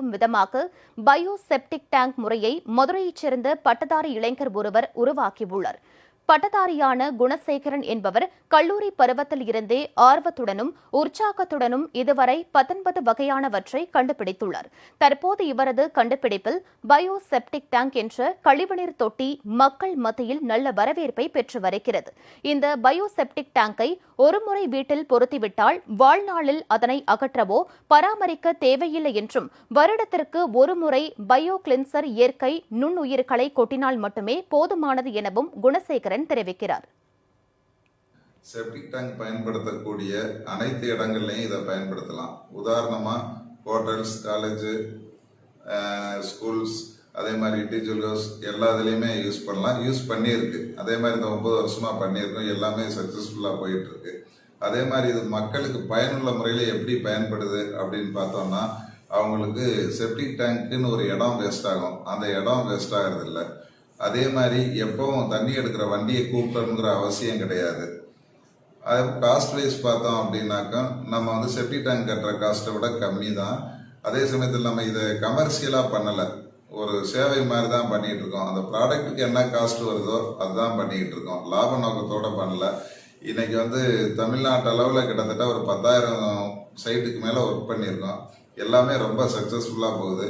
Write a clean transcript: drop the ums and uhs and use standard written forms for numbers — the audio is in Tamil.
விதமாக பயோ செப்டிக் டேங்க் முறையை மதுரையைச் சேர்ந்த பட்டதாரி இளைஞர் ஒருவர் உருவாக்கியுள்ளார். பட்டதாரியான குணசேகரன் என்பவர் கல்லூரி பருவத்தில் இருந்தே ஆர்வத்துடனும் உற்சாகத்துடனும் இதுவரை 19 வகையானவற்றை கண்டுபிடித்துள்ளார். தற்போது இவரது கண்டுபிடிப்பில் பயோ செப்டிக் டேங்க் என்ற கழிவுநீர் தொட்டி மக்கள் மத்தியில் நல்ல வரவேற்பை பெற்று வருகிறது. இந்த பயோ செப்டிக் டேங்கை ஒருமுறை வீட்டில் பொருத்திவிட்டால் வாழ்நாளில் அதனை அகற்றவோ பராமரிக்க தேவையில்லை என்றும், வருடத்திற்கு ஒருமுறை பயோ கிளின்சர் இயற்கை நுண்ணுயிர்களை கொட்டினால் மட்டுமே போதுமானது எனவும் குணசேகரன் தெரிவிக்கிறார். செப்டிக் டேங்க் பயன்படுத்தக்கூடிய அனைத்து இடங்கள்லையும் இதை பயன்படுத்தலாம். உதாரணமா ஹோட்டல்ஸ், காலேஜ், ஸ்கூல்ஸ், அதே மாதிரி இண்டிவிஜுவல்ஸ் எல்லாத்துலேயுமே யூஸ் பண்ணலாம். யூஸ் பண்ணியிருக்கு. அதே மாதிரி இந்த 9 வருஷமா பண்ணியிருக்கோம். எல்லாமே சக்ஸஸ்ஃபுல்லாக போயிட்டு இருக்கு. அதே மாதிரி இது மக்களுக்கு பயனுள்ள முறையில் எப்படி பயன்படுது அப்படின்னு பார்த்தோம்னா, அவங்களுக்கு செப்டிக் டேங்க்குன்னு ஒரு இடம் வேஸ்ட் ஆகும். அந்த இடம் வேஸ்ட் ஆகிறது இல்லை. அதே மாதிரி எப்பவும் தண்ணி எடுக்கிற வண்டியை கூப்பிடணுங்கிற அவசியம் கிடையாது. அது காஸ்ட் வைஸ் பார்த்தோம் அப்படின்னாக்கா நம்ம வந்து செப்டிக் டேங்க் கட்டுற காஸ்ட்டை விட கம்மி தான். அதே சமயத்தில் நம்ம இதை கமர்ஷியலாக பண்ணலை, ஒரு சேவை மாதிரி தான் பண்ணிகிட்டு இருக்கோம். அந்த ப்ராடக்ட்டுக்கு என்ன காஸ்ட் வருதோ அதுதான் பண்ணிக்கிட்டு இருக்கோம். லாப நோக்கத்தோடு பண்ணல. இன்னைக்கு வந்து தமிழ்நாட்டு அளவில் கிட்டத்தட்ட ஒரு 10,000 சைட்டுக்கு மேலே ஒர்க் பண்ணியிருக்கோம். எல்லாமே ரொம்ப சக்ஸஸ்ஃபுல்லாக போகுது.